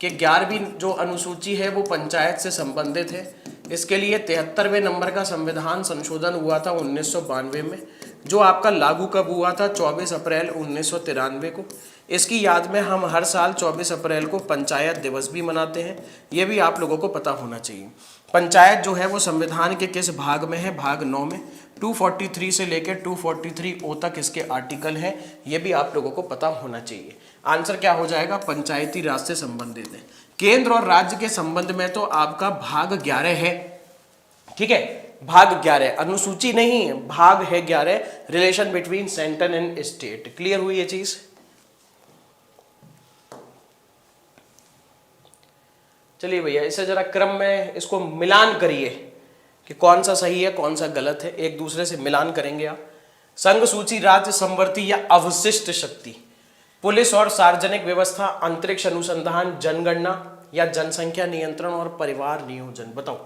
कि 11वीं जो अनुसूची है वो पंचायत से संबंधित है। इसके लिए 73वें नंबर का संविधान संशोधन हुआ था 1992 में, जो आपका लागू कब हुआ था? 24 अप्रैल 1993 को। इसकी याद में हम हर साल 24 अप्रैल को पंचायत दिवस भी मनाते हैं, ये भी आप लोगों को पता होना चाहिए। पंचायत जो है वो संविधान के किस भाग में है? भाग 9 में। 243 से लेकर 243 तक इसके आर्टिकल हैं, ये भी आप लोगों को पता होना चाहिए। आंसर क्या हो जाएगा? पंचायती राज से संबंधित है। केंद्र और राज्य के संबंध में तो आपका भाग 11 है। ठीक है, भाग 11 अनुसूची नहीं है, भाग है 11, relation between centre and state. Clear हुई ये चीज? चलिए भैया, इसे जरा क्रम में इसको मिलान करिए कि कौन सा सही है कौन सा गलत है, एक दूसरे से मिलान करेंगे आप। संघ सूची, राज्य संवर्ती या अवशिष्ट शक्ति, पुलिस और सार्वजनिक व्यवस्था, अंतरिक्ष अनुसंधान, जनगणना या जनसंख्या नियंत्रण और परिवार नियोजन। बताओ,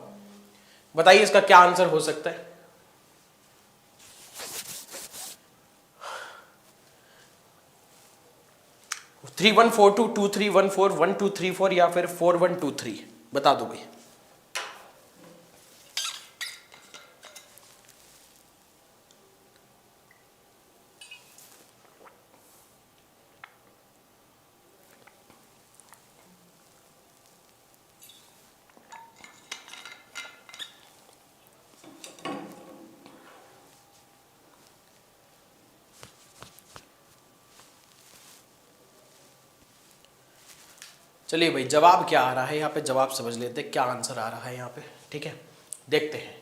बताइए इसका क्या आंसर हो सकता है? थ्री 3142 2314 1234 या फिर 4123, बता दो भाई। चलिए भाई, जवाब क्या आ रहा है यहाँ पे, जवाब समझ लेते हैं क्या आंसर आ रहा है यहाँ पे। ठीक है, देखते हैं।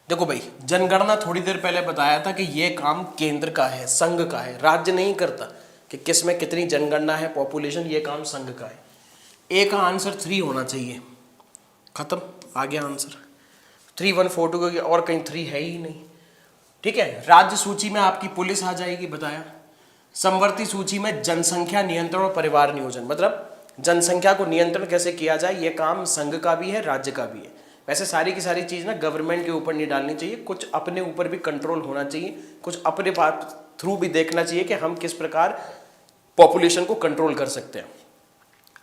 देखो भाई, जनगणना थोड़ी देर पहले बताया था कि ये काम केंद्र का है, संघ का है, राज्य नहीं करता कि किस में कितनी जनगणना है, पॉपुलेशन, ये काम संघ का है। ए का आंसर 3 होना चाहिए। खत्म, आ गया आंसर 3142, क्योंकि और कहीं 3 है ही नहीं। ठीक है, राज्य सूची में आपकी पुलिस आ जाएगी, बताया। संवर्ती सूची में जनसंख्या नियंत्रण और परिवार नियोजन, मतलब जनसंख्या को नियंत्रण कैसे किया जाए, ये काम संघ का भी है, राज्य का भी है। वैसे सारी की सारी चीज ना गवर्नमेंट के ऊपर नहीं डालनी चाहिए, कुछ अपने ऊपर भी कंट्रोल होना चाहिए, कुछ अपने बात थ्रू भी देखना चाहिए कि हम किस प्रकार पॉपुलेशन को कंट्रोल कर सकते हैं।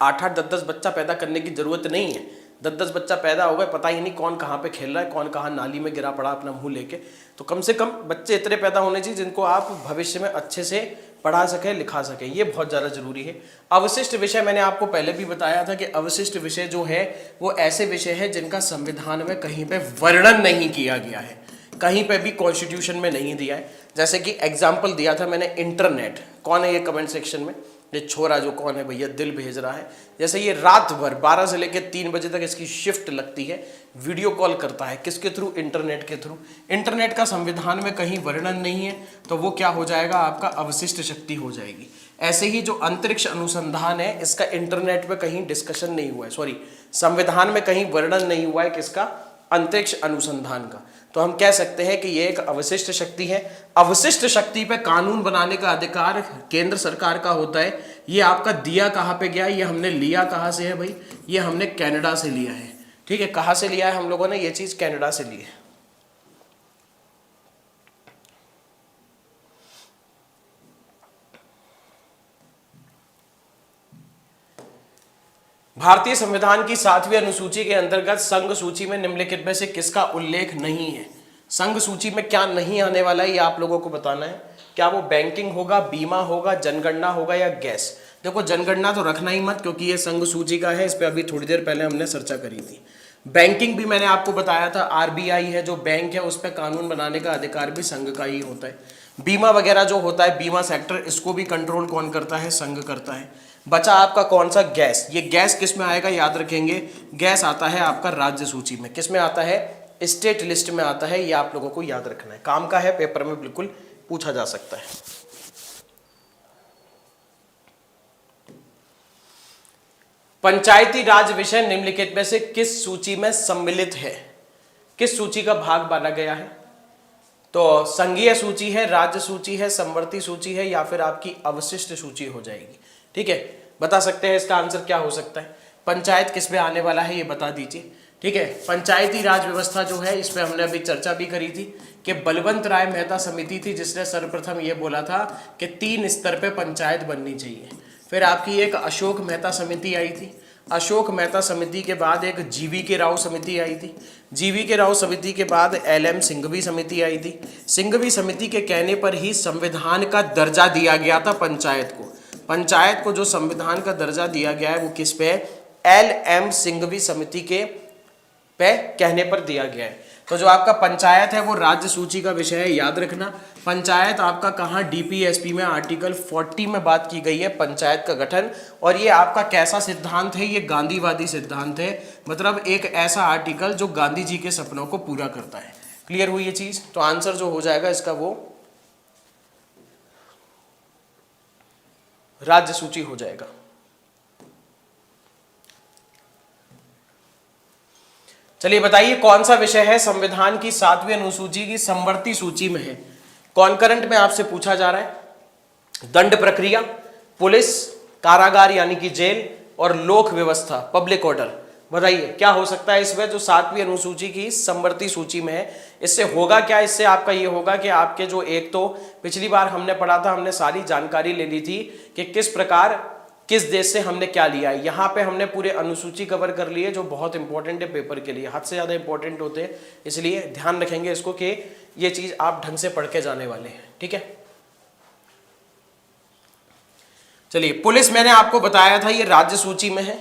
8-8 10-10 बच्चा पैदा करने की जरूरत नहीं है। 10-10 बच्चा पैदा हो गए, पता ही नहीं कौन कहाँ पे खेल रहा है, कौन कहाँ नाली में गिरा पड़ा अपना मुंह लेके। तो कम से कम बच्चे इतने पैदा होने चाहिए जिनको आप भविष्य में अच्छे से पढ़ा सके, लिखा सके, ये बहुत ज़्यादा जरूरी है। अवशिष्ट विषय मैंने आपको पहले भी बताया था कि अवशिष्ट विषय जो है वो ऐसे विषय है जिनका संविधान में कहीं पे वर्णन नहीं किया गया है, कहीं पे भी कॉन्स्टिट्यूशन में नहीं दिया है। जैसे कि एग्जाम्पल दिया था मैंने इंटरनेट, कौन है ये कमेंट सेक्शन में, ये छोरा जो कौन है भैया, दिल भेज रहा है। जैसे ये रात भर 12 से लेकर 3 बजे तक इसकी शिफ्ट लगती है, वीडियो कॉल करता है, किसके थ्रू? इंटरनेट के थ्रू। इंटरनेट का संविधान में कहीं वर्णन नहीं है, तो वो क्या हो जाएगा? आपका अवशिष्ट शक्ति हो जाएगी। ऐसे ही जो अंतरिक्ष अनुसंधान है, इसका इंटरनेट पे कहीं डिस्कशन नहीं हुआ है, सॉरी संविधान में कहीं वर्णन नहीं हुआ है किसका? अंतरिक्ष अनुसंधान का। तो हम कह सकते हैं कि ये एक अवशिष्ट शक्ति है। अवशिष्ट शक्ति पे कानून बनाने का अधिकार केंद्र सरकार का होता है। ये आपका दिया कहाँ पे गया? ये हमने लिया कहाँ से है भाई? ये हमने कनाडा से लिया है। ठीक है, कहाँ से लिया है हम लोगों ने? ये चीज कनाडा से ली है। भारतीय संविधान की 7वीं अनुसूची के अंतर्गत संघ सूची में निम्नलिखित में से किसका उल्लेख नहीं है? संघ सूची में क्या नहीं आने वाला है ये आप लोगों को बताना है। क्या वो बैंकिंग होगा, बीमा होगा, जनगणना होगा या गैस? देखो जनगणना तो रखना ही मत, क्योंकि ये संघ सूची का है, इस पर अभी थोड़ी देर पहले हमने चर्चा करी थी। बैंकिंग भी मैंने आपको बताया था, आरबीआई है जो बैंक है, उस पर कानून बनाने का अधिकार भी संघ का ही होता है। बीमा वगैरह जो होता है, बीमा सेक्टर, इसको भी कंट्रोल कौन करता है? संघ करता है। बचा आपका कौन सा, गैस। ये गैस किस में आएगा याद रखेंगे, गैस आता है आपका राज्य सूची में। किस में आता है, स्टेट लिस्ट में आता है। ये आप लोगों को याद रखना है, काम का है, पेपर में बिल्कुल पूछा जा सकता है। पंचायती राज विषय निम्नलिखित में से किस सूची में सम्मिलित है, किस सूची का भाग माना गया है? तो संघीय सूची है, राज्य सूची है, समवर्ती सूची है, या फिर आपकी अवशिष्ट सूची हो जाएगी। ठीक है, बता सकते हैं इसका आंसर क्या हो सकता है। पंचायत किस में आने वाला है ये बता दीजिए। ठीक है, पंचायती राज व्यवस्था जो है इस पे हमने अभी चर्चा भी करी थी कि बलवंत राय मेहता समिति थी जिसने सर्वप्रथम ये बोला था कि 3 स्तर पे पंचायत बननी चाहिए। फिर आपकी एक अशोक मेहता समिति आई थी, अशोक मेहता समिति के बाद एक जीवी के राव समिति आई थी, जीवी के राव समिति के बाद LM सिंघवी समिति आई थी। सिंघवी समिति के कहने पर ही संविधान का दर्जा दिया गया था पंचायत को। पंचायत को जो संविधान का दर्जा दिया गया है वो किस पे है, LM सिंघवी समिति के पे कहने पर दिया गया है। तो जो आपका पंचायत है वो राज्य सूची का विषय है, याद रखना। पंचायत आपका कहाँ, DPSP में आर्टिकल 40 में बात की गई है पंचायत का गठन। और ये आपका कैसा सिद्धांत है, ये गांधीवादी सिद्धांत है, मतलब एक ऐसा आर्टिकल जो गांधी जी के सपनों को पूरा करता है। क्लियर हुई ये चीज? तो आंसर जो हो जाएगा इसका वो राज्य सूची हो जाएगा। चलिए बताइए कौन सा विषय है संविधान की 7वीं अनुसूची की समवर्ती सूची में है। कॉन्करेंट में आपसे पूछा जा रहा है दंड प्रक्रिया, पुलिस, कारागार यानी कि जेल, और लोक व्यवस्था पब्लिक ऑर्डर। बताइए क्या हो सकता है इसमें जो 7वीं अनुसूची की समवर्ती सूची में है। इससे होगा क्या, इससे आपका ये होगा कि आपके जो, एक तो पिछली बार हमने पढ़ा था, हमने सारी जानकारी ले ली थी कि किस प्रकार किस देश से हमने क्या लिया है। यहाँ पे हमने पूरे अनुसूची कवर कर ली है जो बहुत इंपॉर्टेंट है पेपर के लिए, हद से ज़्यादा इंपॉर्टेंट होते हैं, इसलिए ध्यान रखेंगे इसको कि ये चीज़ आप ढंग से पढ़ के जाने वाले हैं। ठीक है, चलिए पुलिस मैंने आपको बताया था ये राज्य सूची में है।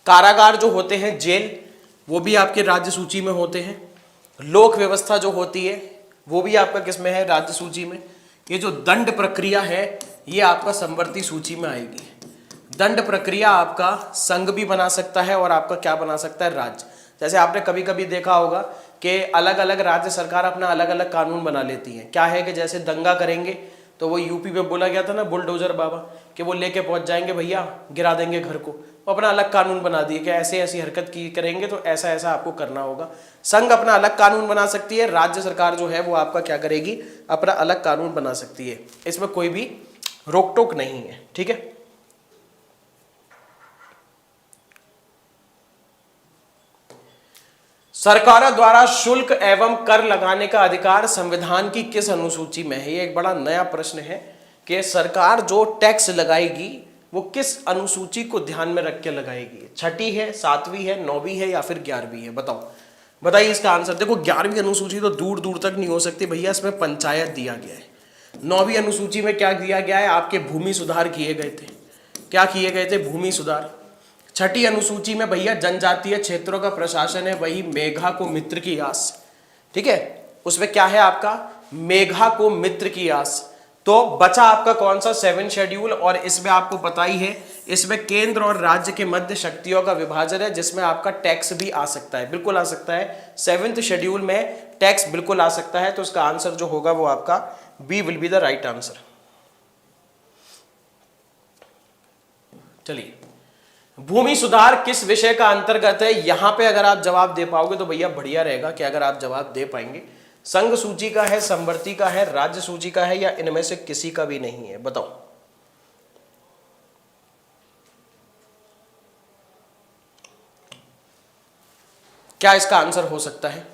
कारागार जो होते हैं, जेल, वो भी आपके राज्य सूची में होते हैं। लोक व्यवस्था जो होती है वो भी आपका किस में है, राज्य सूची में। ये जो दंड प्रक्रिया है ये आपका समवर्ती सूची में आएगी। दंड प्रक्रिया आपका संघ भी बना सकता है और आपका क्या बना सकता है, राज्य। जैसे आपने कभी कभी देखा होगा कि अलग अलग राज्य सरकार अपना अलग अलग कानून बना लेती है। क्या है कि जैसे दंगा करेंगे तो वो यूपी में बोला गया था ना बुलडोजर बाबा, कि वो लेके पहुंच जाएंगे भैया, गिरा देंगे घर को। वो अपना अलग कानून बना दिए कि ऐसे ऐसी हरकत की करेंगे तो ऐसा ऐसा आपको करना होगा। संघ अपना अलग कानून बना सकती है, राज्य सरकार जो है वो आपका क्या करेगी, अपना अलग कानून बना सकती है। इसमें कोई भी रोक टोक नहीं है। ठीक है, सरकारों द्वारा शुल्क एवं कर लगाने का अधिकार संविधान की किस अनुसूची में है। ये एक बड़ा नया प्रश्न है कि सरकार जो टैक्स लगाएगी वो किस अनुसूची को ध्यान में रख के लगाएगी। 6ठी है, 7वीं है, 9वीं है या फिर 11वीं है, बताओ, बताइए इसका आंसर। देखो 11वीं अनुसूची तो दूर दूर तक नहीं हो सकती भैया, इसमें पंचायत दिया गया है। 9वीं अनुसूची में क्या दिया गया है, आपके भूमि सुधार किए गए थे। क्या किए गए थे, भूमि सुधार। 6ठी अनुसूची में भैया जनजातीय क्षेत्रों का प्रशासन है, वही मेघा को मित्र की आस। ठीक है, उसमें क्या है आपका, मेघा को मित्र की आस। तो बचा आपका कौन सा, 7 शेड्यूल। और इसमें आपको पता ही है इसमें केंद्र और राज्य के मध्य शक्तियों का विभाजन है, जिसमें आपका टैक्स भी आ सकता है, बिल्कुल आ सकता है। 7th शेड्यूल में टैक्स बिल्कुल आ सकता है। तो इसका आंसर जो होगा वो आपका B will be the right answer. चलिए, भूमि सुधार किस विषय का अंतर्गत है। यहां पे अगर आप जवाब दे पाओगे तो भैया बढ़िया रहेगा कि अगर आप जवाब दे पाएंगे। संघ सूची का है, समवर्ती का है, राज्य सूची का है, या इनमें से किसी का भी नहीं है, बताओ। क्या इसका आंसर हो सकता है।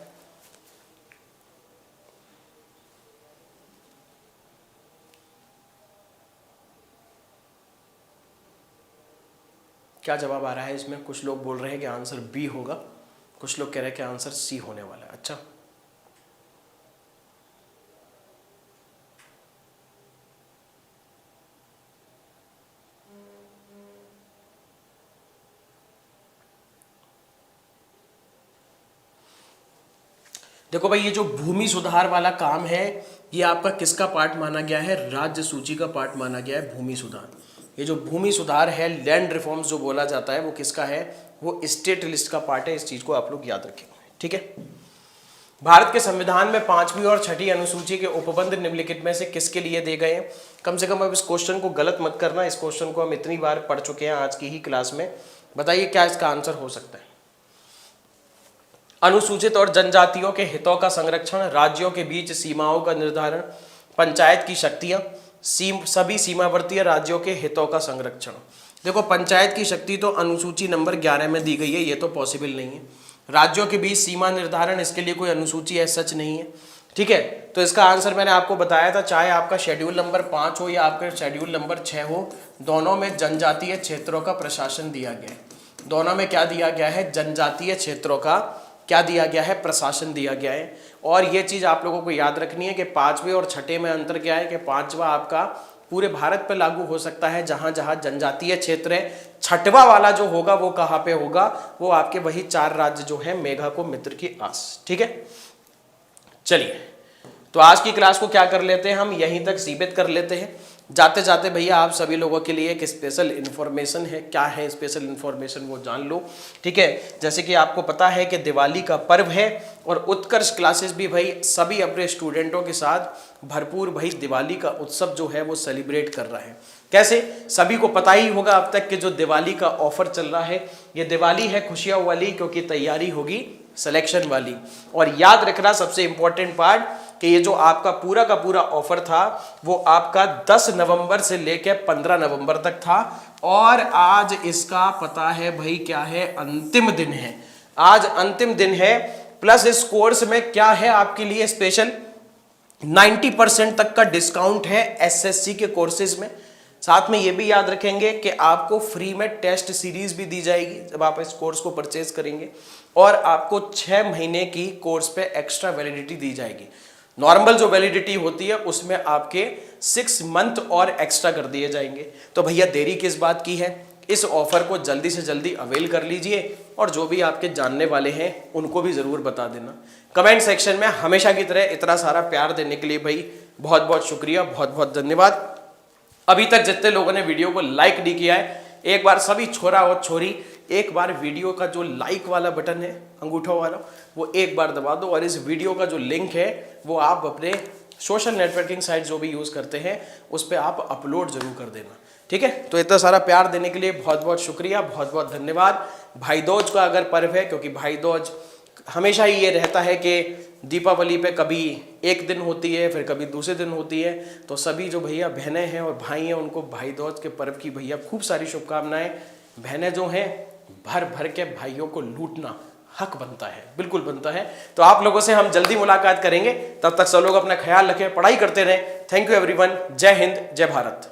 क्या जवाब आ रहा है इसमें। कुछ लोग बोल रहे हैं कि आंसर बी होगा, कुछ लोग कह रहे हैं कि आंसर सी होने वाला है। अच्छा, देखो भाई ये जो भूमि सुधार वाला काम है ये आपका किसका पार्ट माना गया है, राज्य सूची का पार्ट माना गया है भूमि सुधार। ये जो भूमि सुधार है, लैंड रिफॉर्म्स जो बोला जाता है, वो किसका है? वो स्टेट लिस्ट का पार्ट है। इस चीज को आप लोग याद रखेंगे, ठीक है। भारत के संविधान में 5वीं और 6ठी अनुसूची के उपबंध निम्नलिखित में से किसके लिए दिए गए हैं? कम से कम अब इस क्वेश्चन को गलत मत करना। इस क्वेश्चन को हम इतनी बार पढ़ चुके हैं आज की ही क्लास में। बताइए क्या इसका आंसर हो सकता है? अनुसूचित और जनजातियों के हितों का संरक्षण, राज्यों के बीच सीमाओं का निर्धारण, पंचायत की शक्तियां, सभी सीमावर्ती राज्यों के हितों का संरक्षण। देखो, पंचायत की शक्ति तो अनुसूची नंबर 11 में दी गई है, ये तो पॉसिबल नहीं है। राज्यों के बीच सीमा निर्धारण, इसके लिए कोई अनुसूची है सच नहीं है, ठीक है। तो इसका आंसर मैंने आपको बताया था, चाहे आपका शेड्यूल नंबर 5 हो या आपका शेड्यूल नंबर 6 हो, दोनों में जनजातीय क्षेत्रों का प्रशासन दिया गया है। दोनों में क्या दिया गया है? जनजातीय क्षेत्रों का क्या दिया गया है? प्रशासन दिया गया है। और ये चीज आप लोगों को याद रखनी है कि 5वें और 6ठे में अंतर क्या है कि 5वां आपका पूरे भारत पर लागू हो सकता है जहां जहां जनजातीय क्षेत्र है। 6वां वाला जो होगा वो कहां पे होगा? वो आपके वही 4 राज्य जो है, मेघा को मित्र की आस, ठीक है। चलिए, तो आज की क्लास को क्या कर लेते हैं, हम यहीं तक सीमित कर लेते हैं। जाते जाते भैया आप सभी लोगों के लिए एक स्पेशल इन्फॉर्मेशन है। क्या है स्पेशल इन्फॉर्मेशन? वो जान लो, ठीक है। जैसे कि आपको पता है कि दिवाली का पर्व है और उत्कर्ष क्लासेस भी भाई सभी अपने स्टूडेंटों के साथ भरपूर भाई दिवाली का उत्सव जो है वो सेलिब्रेट कर रहा है। कैसे? सभी को पता ही होगा अब तक कि जो दिवाली का ऑफर चल रहा है, ये दिवाली है खुशियां वाली, क्योंकि तैयारी होगी सिलेक्शन वाली। और याद रखना सबसे इंपॉर्टेंट पार्ट कि ये जो आपका पूरा का पूरा ऑफर था वो आपका 10 नवंबर से लेकर 15 नवंबर तक था। और आज इसका पता है भाई क्या है? अंतिम दिन है। आज अंतिम दिन है। प्लस इस कोर्स में क्या है आपके लिए स्पेशल? 90% तक का डिस्काउंट है एसएससी के कोर्सेज में। साथ में ये भी याद रखेंगे कि आपको फ्री में टेस्ट सीरीज भी दी जाएगी जब आप इस कोर्स को परचेज करेंगे। और आपको 6 महीने की कोर्स पे एक्स्ट्रा वैलिडिटी दी जाएगी। नॉर्मल जो वैलिडिटी होती है उसमें आपके 6 मंथ और एक्स्ट्रा कर दिए जाएंगे। तो भैया देरी किस बात की है? इस ऑफर को जल्दी से जल्दी अवेल कर लीजिए और जो भी आपके जानने वाले हैं उनको भी जरूर बता देना। कमेंट सेक्शन में हमेशा की तरह इतना सारा प्यार देने के लिए भाई बहुत बहुत शुक्रिया, बहुत बहुत धन्यवाद। अभी तक जितने लोगों ने वीडियो को लाइक नहीं किया है, एक बार सभी छोरा और छोरी एक बार वीडियो का जो लाइक वाला बटन है अंगूठा वाला वो एक बार दबा दो। और इस वीडियो का जो लिंक है वो आप अपने सोशल नेटवर्किंग साइट जो भी यूज़ करते हैं उस पर आप अपलोड जरूर कर देना, ठीक है। तो इतना सारा प्यार देने के लिए बहुत बहुत शुक्रिया, बहुत बहुत धन्यवाद। भाई दूज का अगर पर्व है, क्योंकि भाई दूज हमेशा ही ये रहता है कि दीपावली पे कभी एक दिन होती है फिर कभी दूसरे दिन होती है, तो सभी जो भैया बहनें हैं और भाई हैं उनको भाई दूज के पर्व की भैया खूब सारी शुभकामनाएं। बहनें जो हैं भर भर के भाइयों को लूटना हक बनता है, बिल्कुल बनता है। तो आप लोगों से हम जल्दी मुलाकात करेंगे, तब तक सब लोग अपना ख्याल रखें, पढ़ाई करते रहें। Thank you everyone. जय हिंद, जय भारत।